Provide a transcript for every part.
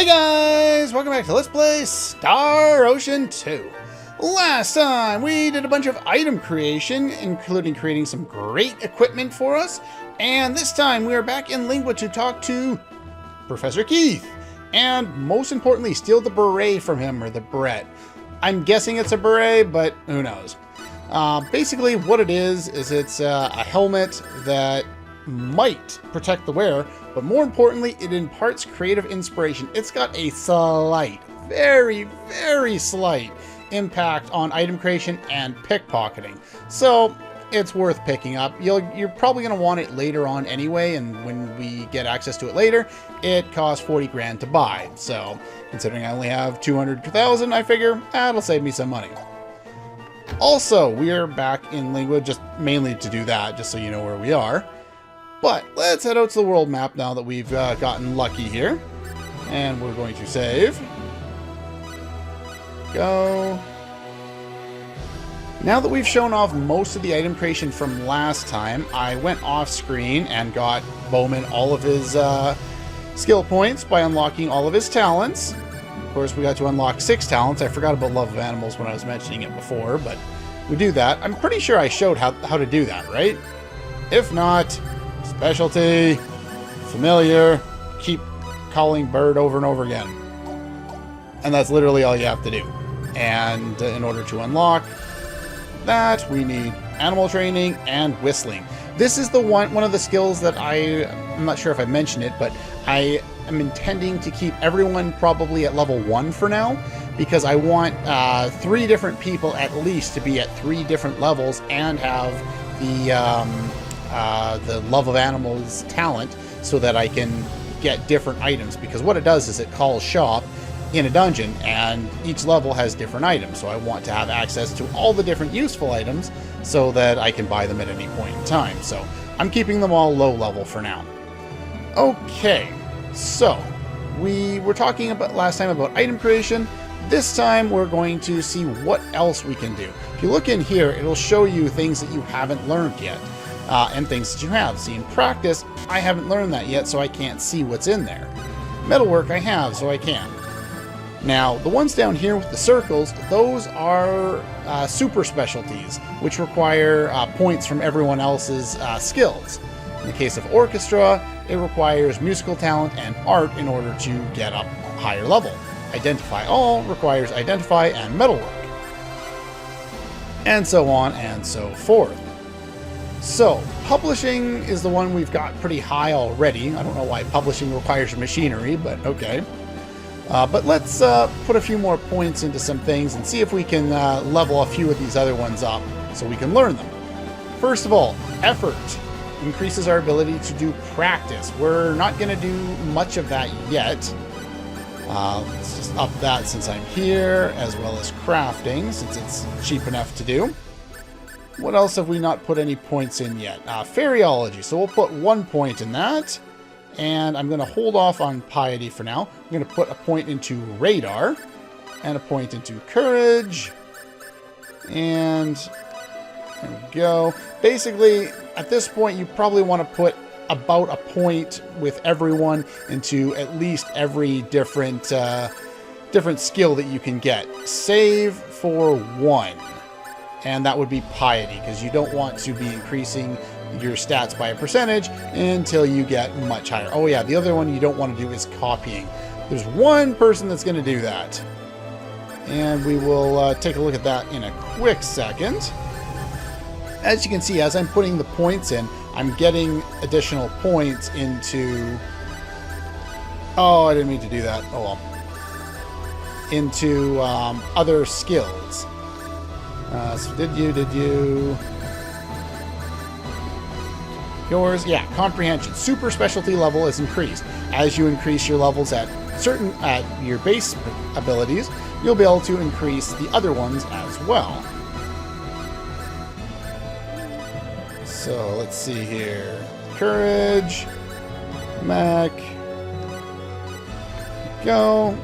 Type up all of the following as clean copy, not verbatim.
Hey guys! Welcome back to Let's Play Star Ocean 2. Last time we did a bunch of item creation, including creating some great equipment for us, and this time we are back in Lingua to talk to Professor Keith, and most importantly, steal the beret from him, or the beret. I'm guessing it's a beret, but who knows. Basically what it is it's a helmet that might protect the wearer, but more importantly, it imparts creative inspiration. It's got a slight, very, very slight impact on item creation and pickpocketing. So it's worth picking up. You're probably going to want it later on anyway, and when we get access to it later, it costs 40 grand to buy. So considering I only have 200,000, I figure that'll save me some money. Also, we are back in Lingua just mainly to do that, just so you know where we are. But let's head out to the world map now that we've gotten lucky here. And we're going to save. Go. Now that we've shown off most of the item creation from last time, I went off screen and got Bowman all of his skill points by unlocking all of his talents. Of course, we got to unlock 6 talents. I forgot about Love of Animals when I was mentioning it before, but we do that. I'm pretty sure I showed how to do that, right? If not, Specialty, familiar, keep calling bird over and over again. And that's literally all you have to do. And in order to unlock that, we need animal training and whistling. This is the one of the skills that I'm not sure if I mentioned it, but I am intending to keep everyone probably at level 1 for now, because I want 3 different people at least to be at 3 different levels and have the Love of Animals talent, so that I can get different items, because what it does is it calls shop in a dungeon and each level has different items, so I want to have access to all the different useful items so that I can buy them at any point in time. So I'm keeping them all low level for now. Okay, so we were talking about last time about item creation. This time we're going to see what else we can do. If you look in here, it'll show you things that you haven't learned yet. And things that you have. See, in practice, I haven't learned that yet, so I can't see what's in there. Metalwork I have, so I can. Now, the ones down here with the circles, those are super specialties, which require points from everyone else's skills. In the case of orchestra, it requires musical talent and art in order to get up higher level. Identify all requires identify and metalwork. And so on and so forth. So, publishing is the one we've got pretty high already. I don't know why publishing requires machinery, but okay. But let's put a few more points into some things and see if we can level a few of these other ones up so we can learn them. First of all, effort increases our ability to do practice. We're not going to do much of that yet. Let's just up that since I'm here, as well as crafting, since it's cheap enough to do. What else have we not put any points in yet? Fairyology, so we'll put 1 point in that. And I'm going to hold off on piety for now. I'm going to put a point into radar, and a point into courage. And there we go. Basically, at this point, you probably want to put about a point with everyone into at least every different skill that you can get. Save for 1. And that would be piety, because you don't want to be increasing your stats by a percentage until you get much higher. Oh yeah, the other one you don't want to do is copying. There's one person that's going to do that. And we will take a look at that in a quick second. As you can see, as I'm putting the points in, I'm getting additional points into... Oh, I didn't mean to do that. Oh well. Into other skills. So did you... Yours, yeah, comprehension. Super specialty level is increased. As you increase your levels at your base abilities, you'll be able to increase the other ones as well. So let's see here. Courage. Mech. Go.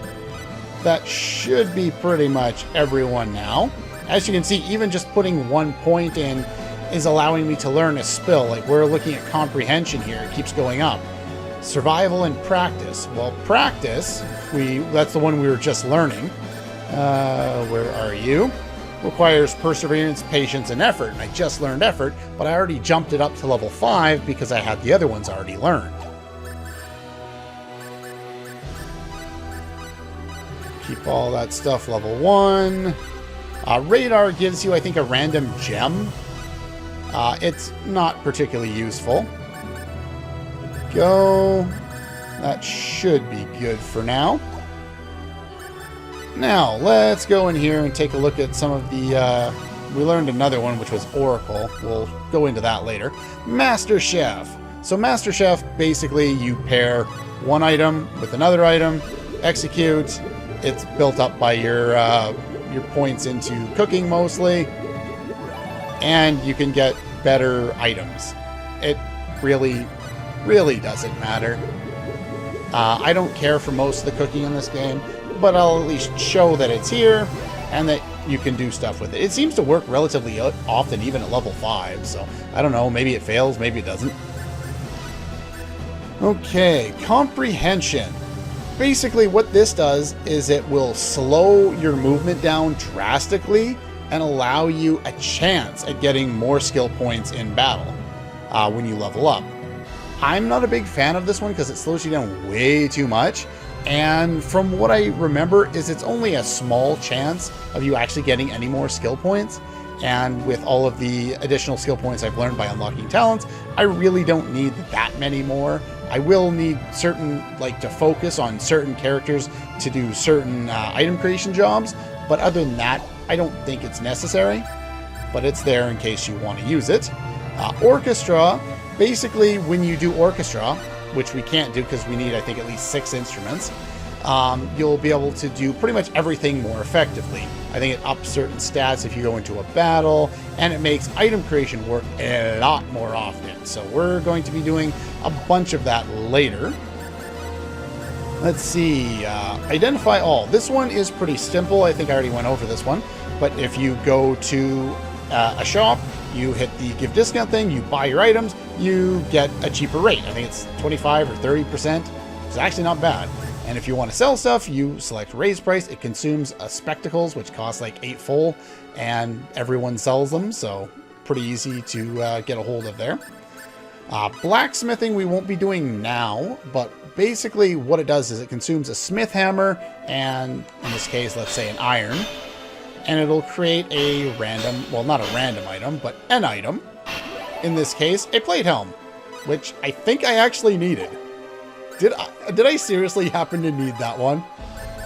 That should be pretty much everyone now. As you can see, even just putting 1 point in is allowing me to learn a spill. Like, we're looking at comprehension here. It keeps going up. Survival and practice. Well, practice, that's the one we were just learning. Where are you? Requires perseverance, patience, and effort. And I just learned effort, but I already jumped it up to level 5 because I had the other ones already learned. Keep all that stuff level 1. Radar gives you, I think, a random gem. It's not particularly useful. Go. That should be good for now. Now, let's go in here and take a look at some of the... we learned another one, which was Oracle. We'll go into that later. Master Chef. So Master Chef, basically, you pair one item with another item, execute. It's built up by your points into cooking, mostly. And you can get better items. It really doesn't matter. I don't care for most of the cooking in this game, but I'll at least show that it's here and that you can do stuff with it. It seems to work relatively often, even at level 5, so I don't know, maybe it fails, maybe it doesn't. Okay, comprehension. Basically what this does is it will slow your movement down drastically and allow you a chance at getting more skill points in battle when you level up. I'm not a big fan of this one because it slows you down way too much. And from what I remember is it's only a small chance of you actually getting any more skill points. And with all of the additional skill points I've learned by unlocking talents, I really don't need that many more. I will need certain, to focus on certain characters to do certain item creation jobs. But other than that, I don't think it's necessary. But it's there in case you want to use it. Orchestra. Basically, when you do orchestra, which we can't do because we need, I think, at least 6 instruments, you'll be able to do pretty much everything more effectively. I think it ups certain stats if you go into a battle, and it makes item creation work a lot more often. So we're going to be doing a bunch of that later. Let's see. Identify all. This one is pretty simple. I think I already went over this one. But if you go to a shop, you hit the give discount thing, you buy your items, you get a cheaper rate. I think it's 25 or 30%. It's actually not bad. And if you want to sell stuff, you select raise price. It consumes spectacles, which cost like 8 full, and everyone sells them, so pretty easy to get a hold of there. Blacksmithing we won't be doing now, but basically what it does is it consumes a smith hammer, and in this case, let's say an iron, and it'll create a random, well, not a random item, but an item. In this case, a plate helm, which I think I actually needed. Did I seriously happen to need that one?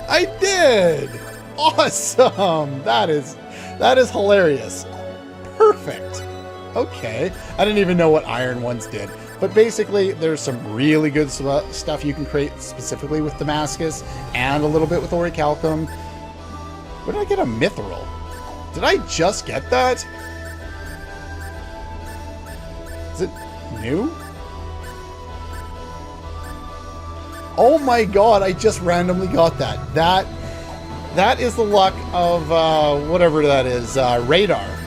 I did! Awesome! That is hilarious. Perfect. Okay. I didn't even know what iron ones did. But basically, there's some really good stuff you can create specifically with Damascus and a little bit with Orichalcum. Where did I get a mithril? Did I just get that? Is it new? Oh my god, I just randomly got that. That is the luck of whatever that is, Radar.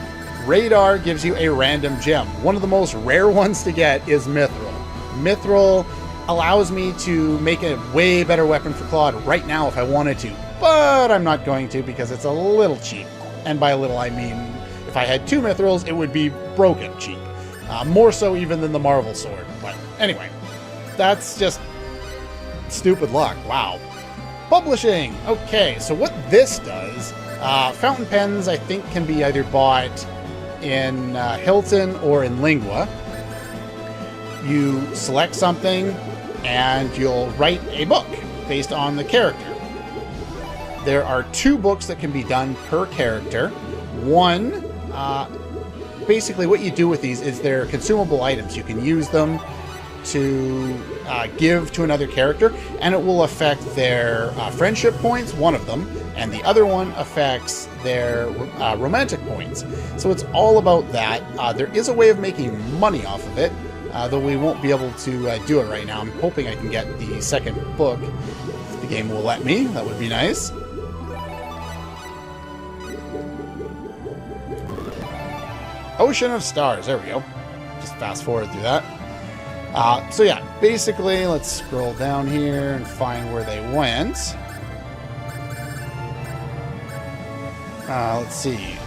Radar gives you a random gem. One of the most rare ones to get is Mithril. Mithril allows me to make a way better weapon for Claude right now if I wanted to. But I'm not going to because it's a little cheap. And by a little, I mean if I had 2 Mithrils, it would be broken cheap. More so even than the Marvel Sword. But anyway, that's just stupid luck. Wow. Publishing. Okay, so what this does, fountain pens I think can be either bought in Hilton or in Lingua. You select something and you'll write a book based on the character. There are 2 books that can be done per character. One, basically what you do with these is they're consumable items. You can use them to give to another character, and it will affect their friendship points, one of them, and the other one affects their romantic points. So it's all about that. There is a way of making money off of it, though we won't be able to do it right now. I'm hoping I can get the second book, if the game will let me. That would be nice. Ocean of Stars. There we go. Just fast forward through that. So yeah, basically, let's scroll down here and find where they went. Let's see.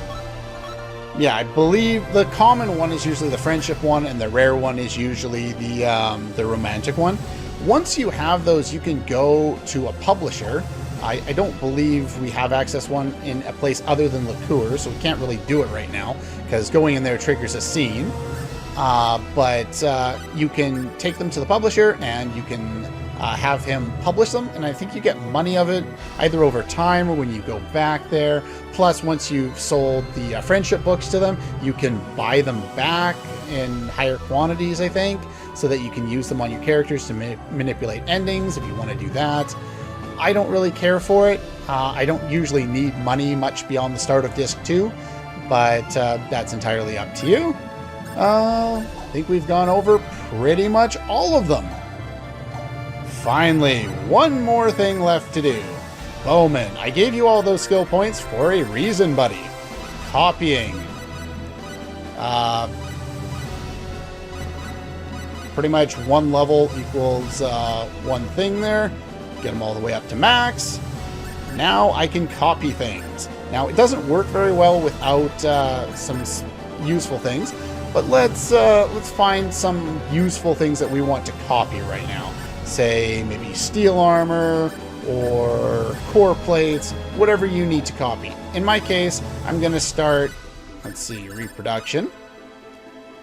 Yeah, I believe the common one is usually the friendship one, and the rare one is usually the romantic one. Once you have those, you can go to a publisher. I don't believe we have access one in a place other than Lacour, so we can't really do it right now, because going in there triggers a scene. But you can take them to the publisher, and you can have him publish them, and I think you get money of it either over time or when you go back there. Plus, once you've sold the friendship books to them, you can buy them back in higher quantities, I think, so that you can use them on your characters to manipulate endings if you want to do that. I don't really care for it. I don't usually need money much beyond the start of Disc 2, but that's entirely up to you. I think we've gone over pretty much all of them. Finally, one more thing left to do. Bowman, I gave you all those skill points for a reason, buddy. Copying. Pretty much one level equals one thing there. Get them all the way up to max. Now I can copy things. Now, it doesn't work very well without some useful things, but let's find some useful things that we want to copy right now. Say maybe steel armor or core plates, whatever you need to copy. In my case, I'm going to start, let's see, reproduction.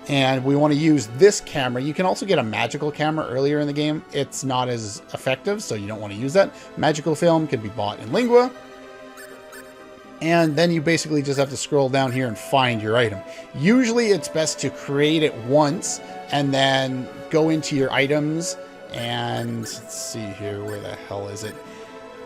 And we want to use this camera. You can also get a magical camera earlier in the game. It's not as effective, so you don't want to use that. Magical film can be bought in Lingua. And then you basically just have to scroll down here and find your item. Usually it's best to create it once and then go into your items and let's see here, where the hell is it?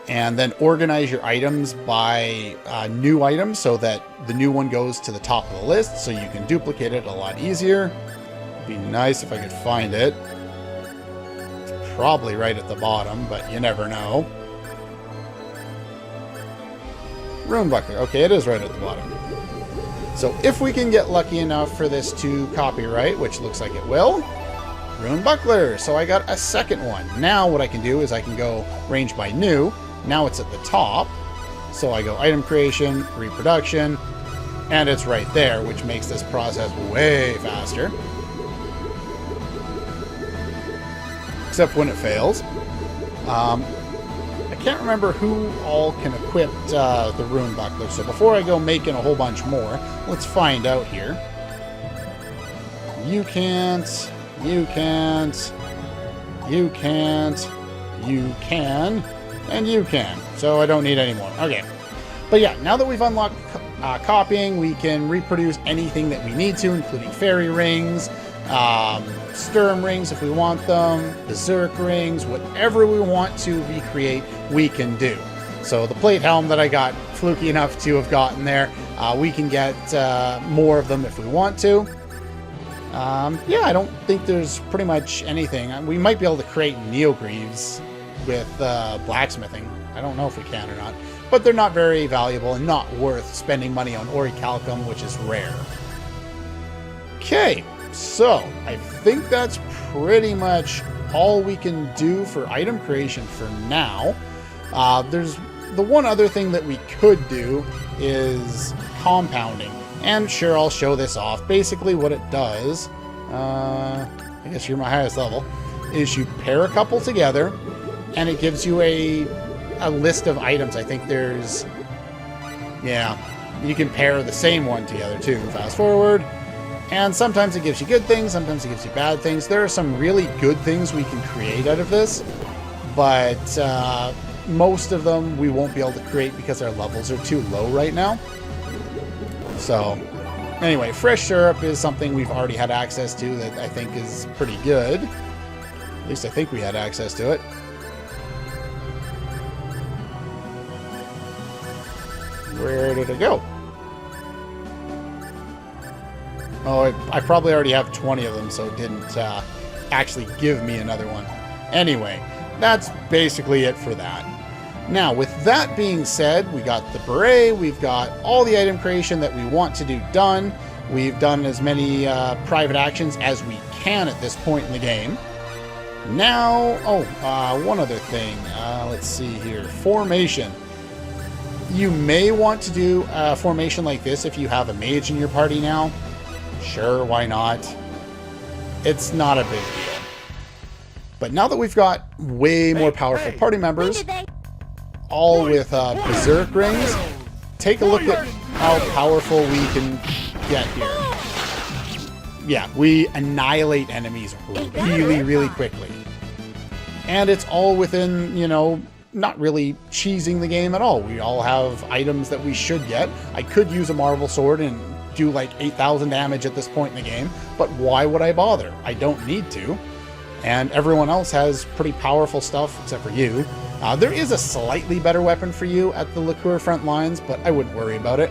And then organize your items by new items so that the new one goes to the top of the list so you can duplicate it a lot easier. It'd be nice if I could find it. It's probably right at the bottom, but you never know. Rune Buckler. Okay, it is right at the bottom. So if we can get lucky enough for this to copyright, which looks like it will, Rune Buckler. So I got a second one. Now what I can do is I can go range by new. Now it's at the top. So I go item creation, reproduction, and it's right there, which makes this process way faster. Except when it fails. I can't remember who all can equip the Rune Buckler. So before I go making a whole bunch more, let's find out here. You can't. You can't, you can't, you can, and you can. So I don't need any more. Okay. But yeah, now that we've unlocked copying, we can reproduce anything that we need to, including fairy rings, Sturm rings if we want them, berserk rings, whatever we want to recreate, we can do. So the plate helm that I got fluky enough to have gotten there, we can get more of them if we want to. Yeah, I don't think there's pretty much anything. We might be able to create Neogreaves with blacksmithing. I don't know if we can or not. But they're not very valuable and not worth spending money on Orichalcum, which is rare. Okay, so I think that's pretty much all we can do for item creation for now. There's the one other thing that we could do is compounding. And sure, I'll show this off. Basically what it does, I guess you're my highest level, is you pair a couple together and it gives you a list of items. I think there's, yeah, you can pair the same one together too. Fast forward. And sometimes it gives you good things, sometimes it gives you bad things. There are some really good things we can create out of this, but most of them we won't be able to create because our levels are too low right now. So, anyway, fresh syrup is something we've already had access to that I think is pretty good. At least I think we had access to it. Where did it go? Oh, I probably already have 20 of them, so it didn't actually give me another one. Anyway, that's basically it for that. Now, with that being said, we got the beret, we've got all the item creation that we want to do done. We've done as many private actions as we can at this point in the game. Now, one other thing. Let's see here. Formation. You may want to do a formation like this if you have a mage in your party now. Sure, why not? It's not a big deal. But now that we've got way more powerful party members, all with berserk rings, take a look at how powerful we can get here. Yeah, we annihilate enemies really, really quickly. And it's all within, you know, not really cheesing the game at all. We all have items that we should get. I could use a marble sword and do like 8,000 damage at this point in the game, but why would I bother? I don't need to. And everyone else has pretty powerful stuff, except for you. There is a slightly better weapon for you at the Lacour front lines, but I wouldn't worry about it.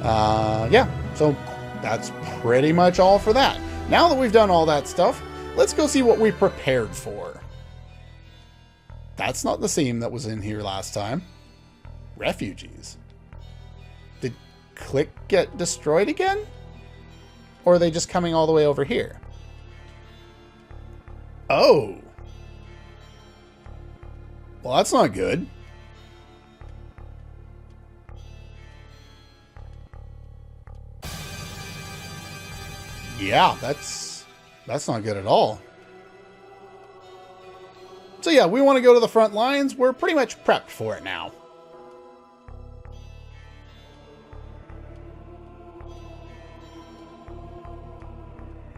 Yeah, so that's pretty much all for that. Now that we've done all that stuff, let's go see what we prepared for. That's not the theme that was in here last time. Refugees. Did Click get destroyed again? Or are they just coming all the way over here? Oh. Well, that's not good. Yeah, that's not good at all. So yeah, we want to go to the front lines. We're pretty much prepped for it now.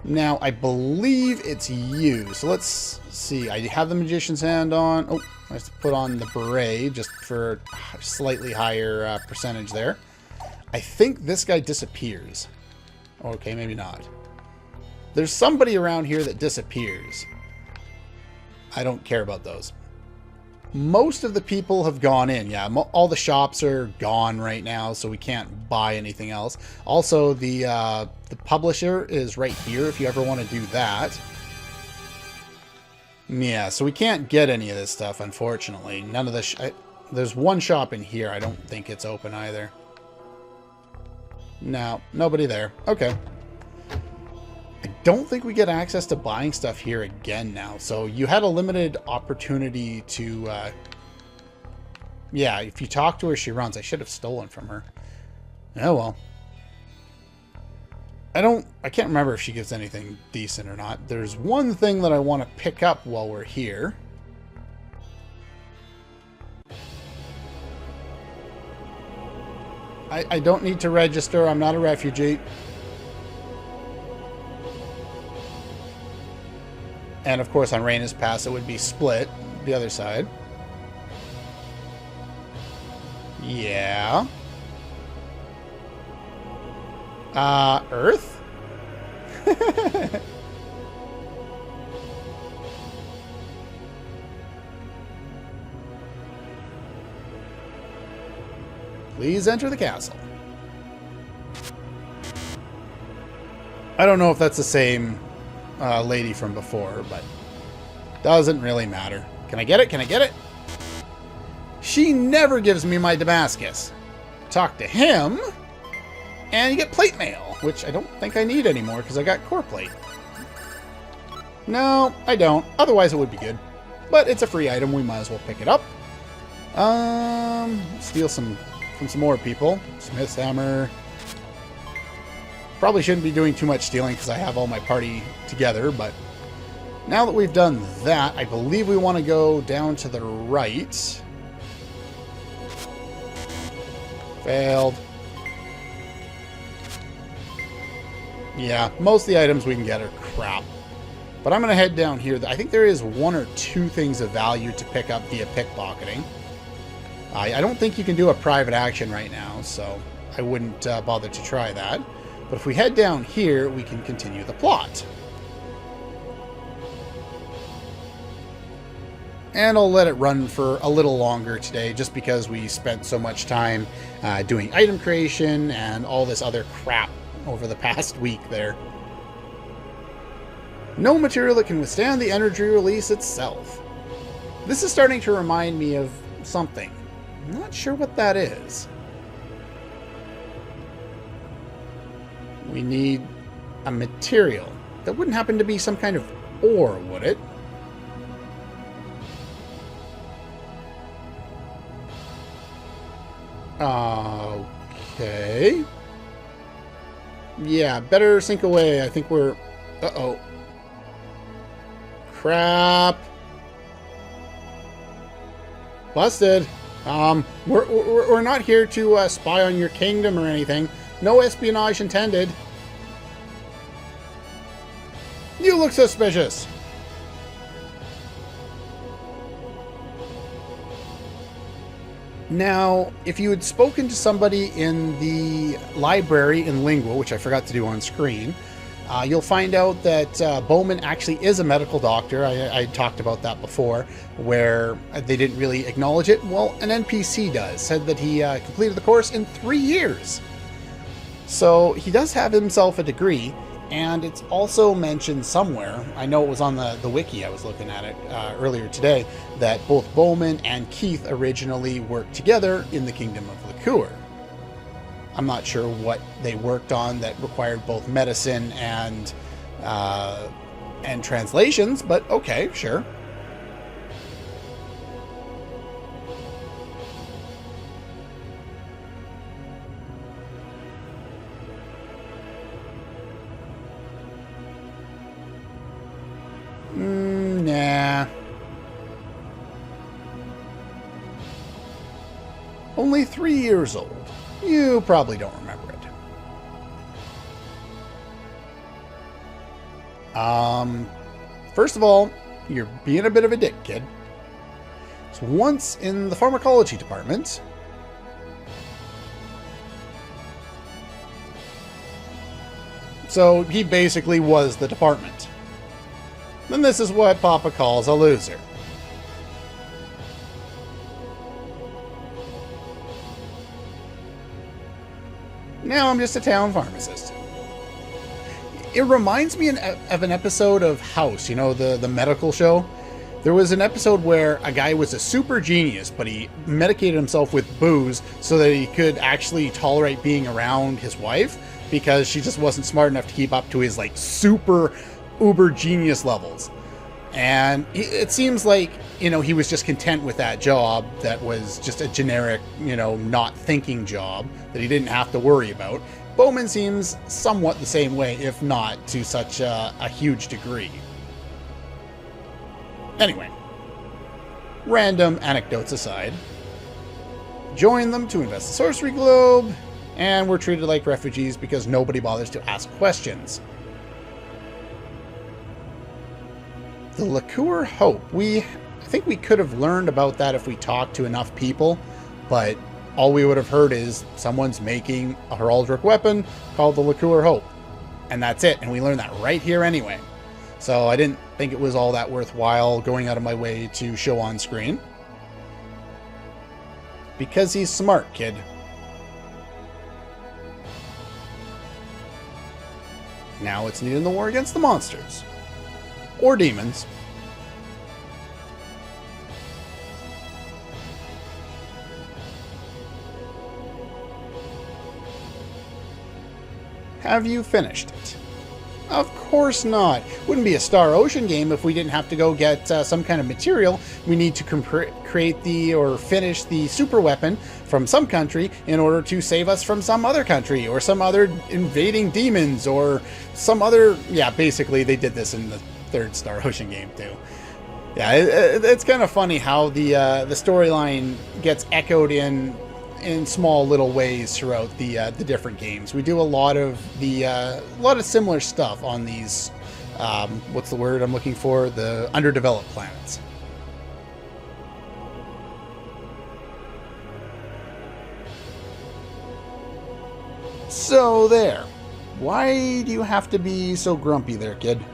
Now, I believe it's you. So let's see. I have the Magician's Hand on. Oh, I have to put on the Beret just for a slightly higher percentage there. I think this guy disappears. Okay, maybe not. There's somebody around here that disappears. I don't care about those. Most of the people have gone in. Yeah, all the shops are gone right now, so we can't buy anything else. Also, the publisher is right here if you ever want to do that. Yeah, so we can't get any of this stuff, unfortunately. None of the... there's one shop in here. I don't think it's open either. No, nobody there. Okay. I don't think we get access to buying stuff here again now. So you had a limited opportunity to... yeah, if you talk to her, she runs. I should have stolen from her. Oh, well. I can't remember if she gives anything decent or not. There's one thing that I want to pick up while we're here. I don't need to register. I'm not a refugee. And of course on Raina's Pass it would be split, the other side. Yeah. Earth? Please enter the castle. I don't know if that's the same lady from before, but doesn't really matter. Can I get it? Can I get it? She never gives me my Damascus. Talk to him, and you get plate mail, which I don't think I need anymore because I got core plate. No, I don't. Otherwise it would be good. But it's a free item. We might as well pick it up. Steal some from some more people. Smith's hammer. Probably shouldn't be doing too much stealing because I have all my party together, but now that we've done that, I believe we want to go down to the right. Failed. Yeah, most of the items we can get are crap. But I'm going to head down here. I think there is one or two things of value to pick up via pickpocketing. I don't think you can do a private action right now, so I wouldn't bother to try that. But if we head down here, we can continue the plot. And I'll let it run for a little longer today, just because we spent so much time doing item creation and all this other crap over the past week there. No material that can withstand the energy release itself. This is starting to remind me of something. I'm not sure what that is. We need a material. That wouldn't happen to be some kind of ore, would it? Okay. Yeah, better sink away. I think we're... Uh-oh. Crap. Busted. We're not here to spy on your kingdom or anything. No espionage intended. You look suspicious. Now, if you had spoken to somebody in the library in Lingua, which I forgot to do on screen, you'll find out that Bowman actually is a medical doctor. I talked about that before, where they didn't really acknowledge it. Well, an NPC does. Said that he completed the course in 3 years. So he does have himself a degree, and it's also mentioned somewhere, I know it was on the wiki, I was looking at it earlier today, that both Bowman and Keith originally worked together in the Kingdom of Lacour. I'm not sure what they worked on that required both medicine and translations, but okay, sure. Nah. Only 3 years old. You probably don't remember it. First of all, you're being a bit of a dick, kid. So once in the pharmacology department, so he basically was the department. Then this is what Papa calls a loser. Now I'm just a town pharmacist. It reminds me of an episode of House, you know, the medical show. There was an episode where a guy was a super genius, but he medicated himself with booze so that he could actually tolerate being around his wife because she just wasn't smart enough to keep up to his like super uber genius levels. And it seems like, you know, he was just content with that job that was just a generic, you know, not thinking job that he didn't have to worry about. Bowman seems somewhat the same way, if not to such a huge degree. Anyway, random anecdotes aside, join them to invest the sorcery globe, and we're treated like refugees because nobody bothers to ask questions. The Lacour Hope. I think we could have learned about that if we talked to enough people, but all we would have heard is someone's making a heraldic weapon called the Lacour Hope. And that's it, and we learned that right here anyway. So I didn't think it was all that worthwhile going out of my way to show on screen. Because he's smart, kid. Now it's needed in the war against the monsters. Or demons. Have you finished it? Of course not. Wouldn't be a Star Ocean game if we didn't have to go get some kind of material. We need to create or finish the super weapon from some country in order to save us from some other country or some other invading demons or some other... Yeah, basically they did this in the third Star Ocean game too. Yeah, it's kind of funny how the storyline gets echoed in small little ways throughout the different games. We do a lot of similar stuff on these what's the word I'm looking for? The underdeveloped planets. So there. Why do you have to be so grumpy there, kid?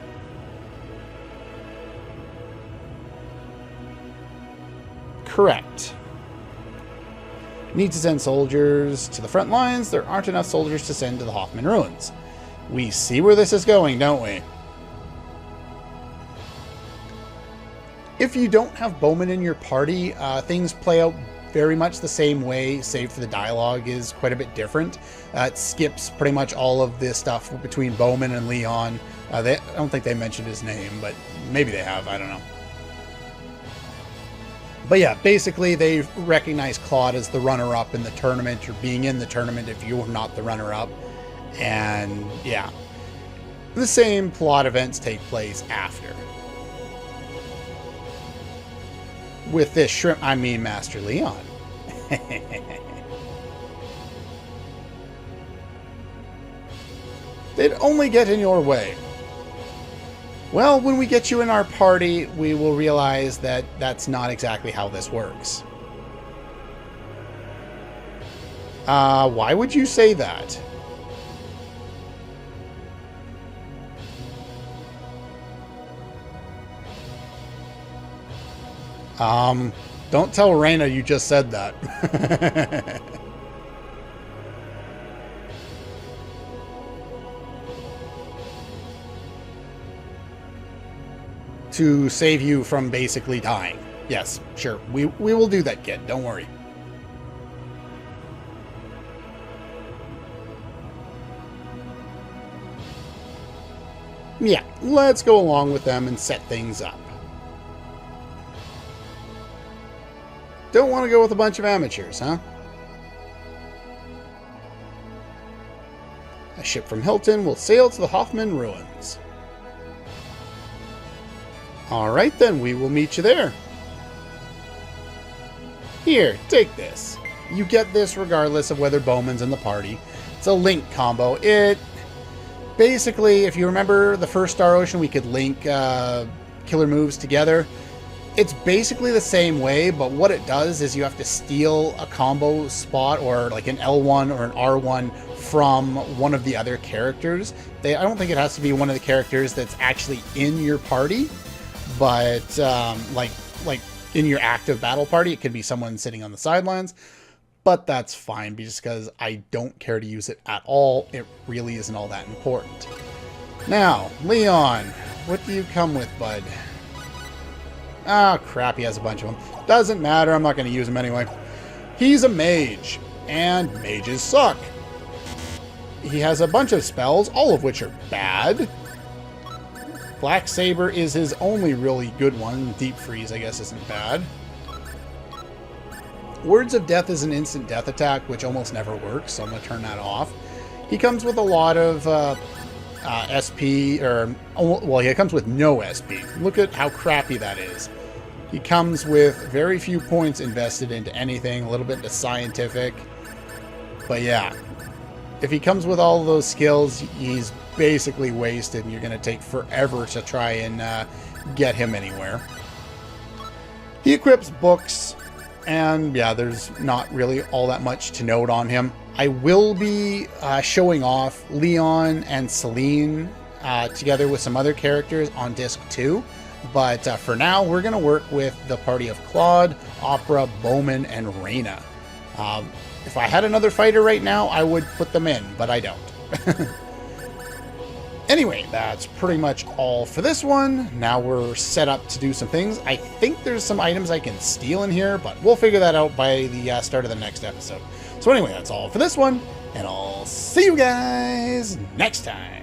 Correct. Need to send soldiers to the front lines. There aren't enough soldiers to send to the Hoffman ruins. We see where this is going, don't we? If you don't have Bowman in your party, things play out very much the same way, save for the dialogue is quite a bit different. It skips pretty much all of this stuff between Bowman and Leon. I don't think they mentioned his name, but maybe they have, I don't know. But yeah, basically they recognize Claude as the runner-up in the tournament, or being in the tournament if you're not the runner-up. And yeah, the same plot events take place after. With this shrimp, I mean Master Leon. They'd only get in your way. Well, when we get you in our party, we will realize that that's not exactly how this works. Why would you say that? Don't tell Reina you just said that. To save you from basically dying. Yes, sure. We will do that, kid. Don't worry. Yeah, let's go along with them and set things up. Don't want to go with a bunch of amateurs, huh? A ship from Hilton will sail to the Hoffman Ruins. Alright then, we will meet you there. Here, take this. You get this regardless of whether Bowman's in the party. It's a link combo. It basically, if you remember the first Star Ocean, we could link killer moves together. It's basically the same way, but what it does is you have to steal a combo spot, or like an L1 or an R1 from one of the other characters. I don't think it has to be one of the characters that's actually in your party, but like in your active battle party, it could be someone sitting on the sidelines. But that's fine, just because I don't care to use it at all. It really isn't all that important. Now, Leon, what do you come with, bud? Ah, crap, he has a bunch of them. Doesn't matter, I'm not going to use him anyway. He's a mage, and mages suck. He has a bunch of spells, all of which are bad. Black Saber is his only really good one. Deep Freeze, I guess, isn't bad. Words of Death is an instant death attack, which almost never works, so I'm going to turn that off. He comes with a lot of SP, or, well, he comes with no SP. Look at how crappy that is. He comes with very few points invested into anything, a little bit into scientific. But yeah, if he comes with all of those skills, he's basically wasted, and you're going to take forever to try and get him anywhere. He equips books, and yeah, there's not really all that much to note on him. I will be showing off Leon and Celine together with some other characters on Disc 2. But for now, we're going to work with the party of Claude, Opera, Bowman, and Reina. If I had another fighter right now, I would put them in, but I don't. Anyway, that's pretty much all for this one. Now we're set up to do some things. I think there's some items I can steal in here, but we'll figure that out by the start of the next episode. So anyway, that's all for this one, and I'll see you guys next time.